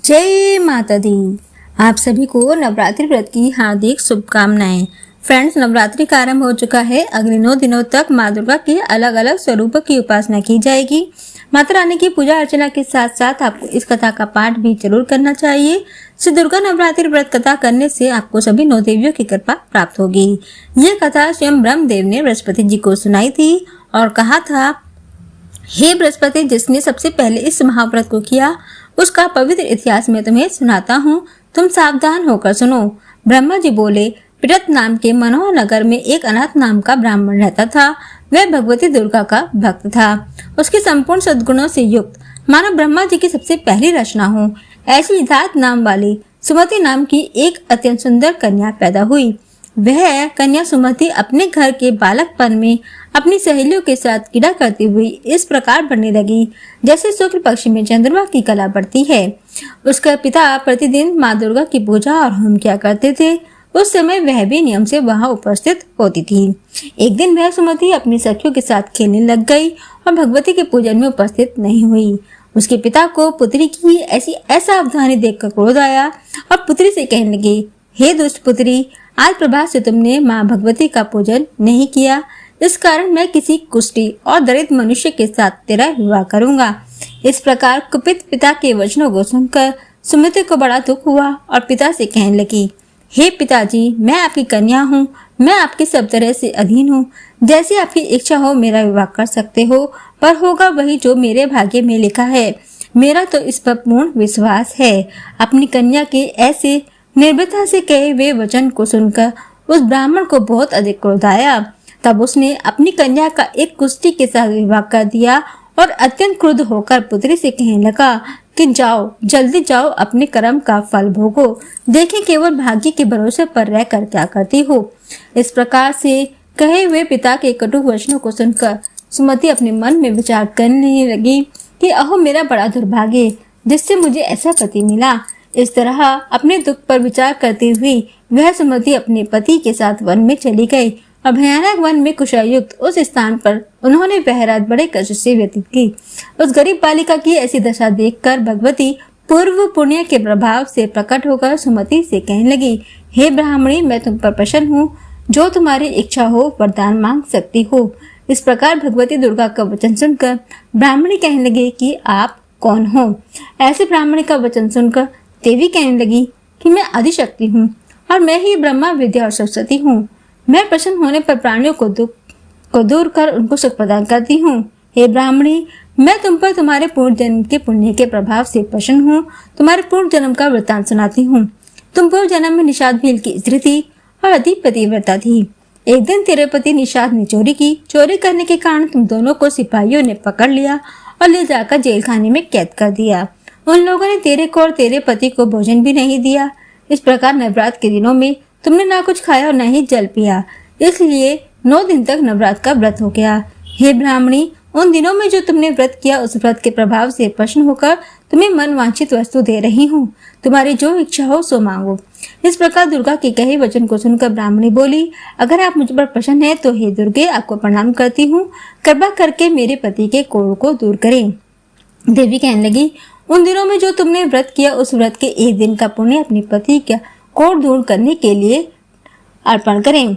जय माता दी। आप सभी को नवरात्रि व्रत की हार्दिक शुभकामनाएं। फ्रेंड्स, नवरात्रि का आरंभ हो चुका है। अगले 9 दिनों तक माँ दुर्गा के अलग अलग स्वरूपों की उपासना की जाएगी। माता रानी की पूजा अर्चना के साथ साथ आपको इस कथा का पाठ भी जरूर करना चाहिए। श्री दुर्गा नवरात्रि व्रत कथा करने से आपको सभी 9 देवियों की कृपा प्राप्त होगी। ये कथा स्वयं ब्रह्मदेव ने बृहस्पति जी को सुनाई थी और कहा था, हे बृहस्पति, जिसने सबसे पहले इस महाव्रत को किया उसका पवित्र इतिहास मैं तुम्हें सुनाता हूँ, तुम सावधान होकर सुनो। ब्रह्मा जी बोले, पिरत नाम के मनोहर नगर में एक अनाथ नाम का ब्राह्मण रहता था। वह भगवती दुर्गा का भक्त था। उसके संपूर्ण सद्गुणों से युक्त मानो ब्रह्मा जी की सबसे पहली रचना हो। ऐसी जात नाम वाली सुमति नाम की एक अत्यंत सुंदर कन्या पैदा हुई। वह कन्या सुमति अपने घर के बालकपन में अपनी सहेलियों के साथ क्रीड़ा करती हुई इस प्रकार बढ़ने लगी जैसे शुक्ल पक्ष में चंद्रमा की कला बढ़ती है। उसका पिता प्रतिदिन माँ दुर्गा की पूजा और होम किया करते थे। उस समय वह भी नियम से वहां उपस्थित होती थी। एक दिन वह सुमति अपनी सखियों के साथ खेलने लग गई और भगवती के पूजन में उपस्थित नहीं हुई। उसके पिता को पुत्री की ऐसी असावधानी देखकर क्रोध आया और पुत्री से कहने लगे, हे दुष्ट पुत्री, आज प्रभात से तुमने माँ भगवती का पूजन नहीं किया। इस कारण मैं किसी कुष्ठी और दरिद्र मनुष्य के साथ तेरा विवाह करूंगा। इस प्रकार कुपित पिता के वचनों को सुनकर सुमति को बड़ा दुख हुआ और पिता से कहने लगी, हे पिताजी, मैं आपकी कन्या हूँ। मैं आपकी सब तरह से अधीन हूँ। जैसी आपकी इच्छा हो मेरा विवाह कर सकते हो, पर होगा वही जो मेरे भाग्य में लिखा है। मेरा तो इस पर पूर्ण विश्वास है। अपनी कन्या के ऐसे निर्भयता से कहे हुए वचन को सुनकर उस ब्राह्मण को बहुत अधिक क्रोध आया। तब उसने अपनी कन्या का एक कुष्ठी के साथ विवाह कर दिया और अत्यंत क्रुद्ध होकर पुत्री से कहने लगा कि जाओ, जल्दी जाओ, अपने कर्म का फल भोगो। देखें केवल भाग्य के भरोसे पर रहकर क्या करती हो। इस प्रकार से कहे हुए पिता के कटु वचनों को सुनकर सुमति अपने मन में विचार करने लगी कि अहो मेरा बड़ा दुर्भाग्य, जिससे मुझे ऐसा पति मिला। इस तरह अपने दुख पर विचार करती हुई वह सुमति अपने पति के साथ वन में चली गई और भयानक वन में कुशायुक्त उस स्थान पर उन्होंने वह रात बड़े कष्ट से व्यतीत की। उस गरीब बालिका की ऐसी दशा देखकर भगवती पूर्व पुण्य के प्रभाव से प्रकट होकर सुमति से कहने लगी, हे ब्राह्मणी, मैं तुम पर प्रसन्न हूँ। जो तुम्हारी इच्छा हो वरदान मांग सकती हो। इस प्रकार भगवती दुर्गा का वचन सुनकर ब्राह्मणी कहने लगी कि आप कौन हो। ऐसे ब्राह्मणी का वचन सुनकर देवी कहने लगी कि मैं आदिशक्ति हूँ और मैं ही ब्रह्मा, विद्या और सरस्वती हूँ। मैं प्रसन्न होने पर प्राणियों को दुख को दूर कर उनको सुख प्रदान करती हूँ। हे ब्राह्मणी, मैं तुम पर तुम्हारे पूर्व जन्म के पुण्य के प्रभाव से प्रसन्न हूँ। तुम्हारे पूर्व जन्म का वृत्तांत सुनाती हूँ। तुम पूर्व जन्म में निषाद भील की स्त्री थी और अति पतिव्रता थी। एक दिन तेरे पति निषाद ने चोरी की। चोरी करने के कारण तुम दोनों को सिपाहियों ने पकड़ लिया और ले जाकर जेल खाने में कैद कर दिया। उन लोगों ने तेरे को और तेरे पति को भोजन भी नहीं दिया। इस प्रकार नवरात्र के दिनों में तुमने ना कुछ खाया और ना ही जल पिया, इसलिए 9 दिन तक नवरात्र का व्रत हो गया। हे ब्राह्मणी, उन दिनों में जो तुमने व्रत किया उस व्रत के प्रभाव से प्रसन्न होकर तुम्हें मन वांछित वस्तु दे रही हूँ। तुम्हारी जो इच्छा हो सो मांगो। इस प्रकार दुर्गा के कहे वचन को सुनकर ब्राह्मणी बोली, अगर आप मुझ पर प्रसन्न है तो हे दुर्गे, आपको प्रणाम करती हूँ। कृपा करके मेरे पति के कोढ़ को दूर करें। देवी कहने लगी, उन दिनों में जो तुमने व्रत किया उस व्रत के एक दिन का पुण्य अपने पति का कोढ़ दूर करने के लिए अर्पण करें।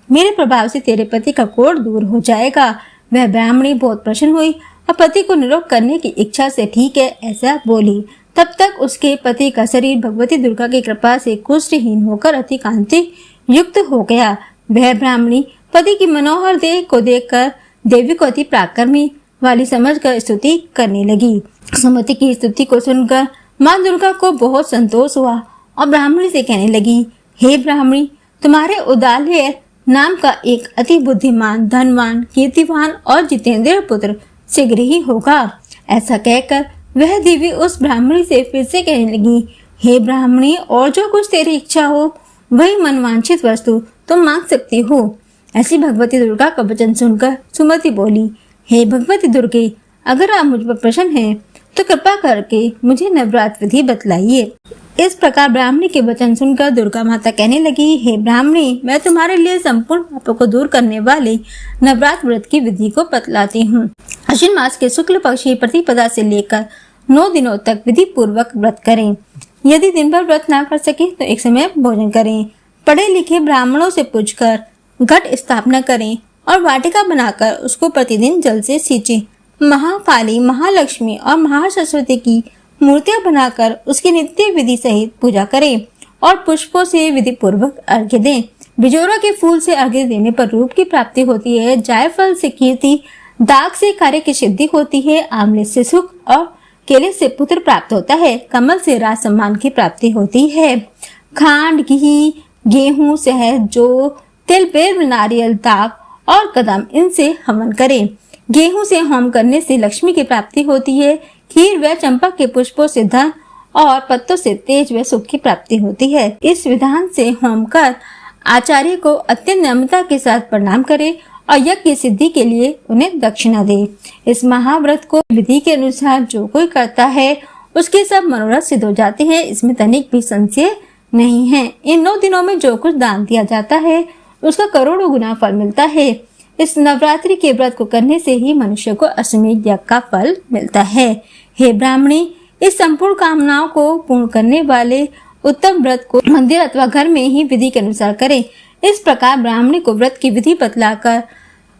मेरे प्रभाव से तेरे पति का कोढ़ दूर हो जाएगा। वह ब्राह्मणी बहुत प्रसन्न हुई और पति को निरोग करने की इच्छा से ठीक है ऐसा बोली। तब तक उसके पति का शरीर भगवती दुर्गा की कृपा से कुष्ठहीन होकर अति कांति युक्त हो गया। वह ब्राह्मणी पति की मनोहर देह को देखकर देवी को अति पराक्रमी वाली समझकर स्तुति करने लगी। सुमति की स्तुति को सुनकर माँ दुर्गा को बहुत संतोष हुआ और ब्राह्मणी से कहने लगी, हे ब्राह्मणी, तुम्हारे उदाल्य नाम का एक अति बुद्धिमान, धनवान, कीर्तिवान और जितेंद्र पुत्र शीघ्र ही होगा। ऐसा कहकर वह देवी उस ब्राह्मणी से फिर से कहने लगी, हे ब्राह्मणी, और जो कुछ तेरी इच्छा हो वही मनवांछित वस्तु तुम मांग सकती हो। ऐसी भगवती दुर्गा का वचन सुनकर सुमति बोली, हे भगवती दुर्गे, अगर आप मुझ पर प्रसन्न हैं तो कृपा करके मुझे नवरात्र विधि बतलाइए। इस प्रकार ब्राह्मणी के वचन सुनकर दुर्गा माता कहने लगी, हे ब्राह्मणी, मैं तुम्हारे लिए संपूर्ण पापों को दूर करने वाले नवरात्र व्रत की विधि को बतलाती हूँ। अश्विन मास के शुक्ल पक्ष की प्रतिपदा से लेकर 9 दिनों तक विधि पूर्वक व्रत करें। यदि दिन भर व्रत ना कर सके तो एक समय भोजन करें। पढ़े लिखे ब्राह्मणों से पूछकर घट स्थापना करें और वाटिका बनाकर उसको प्रतिदिन जल से सींचें। महाकाली, महालक्ष्मी और महासरस्वती की मूर्तियां बनाकर उसकी नित्य विधि सहित पूजा करें और पुष्पों से विधि पूर्वक अर्घ्य दें। बिजोरा के फूल से अर्घ्य देने पर रूप की प्राप्ति होती है। जायफल से कीर्ति, दाग से कार्य की सिद्धि होती है। आंवले से सुख और केले से पुत्र प्राप्त होता है। कमल से राज सम्मान की प्राप्ति होती है। खांड, घी, गेहूं, शहद, जौ, तिल, बेर, नारियल, दाग और कदम, इनसे हवन करें। गेहूं से होम करने से लक्ष्मी की प्राप्ति होती है। खीर व चंपा के पुष्पों से धन और पत्तों से तेज व सुख की प्राप्ति होती है। इस विधान से होम कर आचार्य को अत्यंत नम्रता के साथ प्रणाम करे और यज्ञ की सिद्धि के लिए उन्हें दक्षिणा दे। इस महाव्रत को विधि के अनुसार जो कोई करता है उसके सब मनोरथ सिद्ध हो जाते हैं, इसमें तनिक भी संशय नहीं है। इन 9 दिनों में जो कुछ दान दिया जाता है उसका करोड़ों गुना फल मिलता है। इस नवरात्रि के व्रत को करने से ही मनुष्य को अश्वमेध यज्ञ का फल मिलता है। हे ब्राह्मणी, इस संपूर्ण कामनाओं को पूर्ण करने वाले उत्तम व्रत को मंदिर अथवा घर में ही विधि के अनुसार करें। इस प्रकार ब्राह्मणी को व्रत की विधि बतलाकर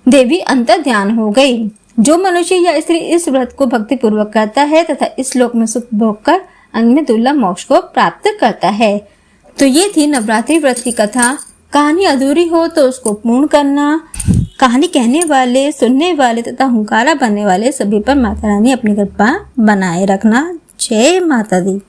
देवी अंतर ध्यान हो गई। जो मनुष्य या स्त्री इस व्रत को भक्ति पूर्वक करता है तथा इस श्लोक में सुख भोग कर अंत में दुर्लभ मोक्ष को प्राप्त करता है। तो ये थी नवरात्रि व्रत की कथा। कहानी अधूरी हो तो उसको पूर्ण करना। कहानी कहने वाले, सुनने वाले तथा हुंकारा बनने वाले सभी पर माता रानी अपनी कृपा बनाए रखना। जय माता दी।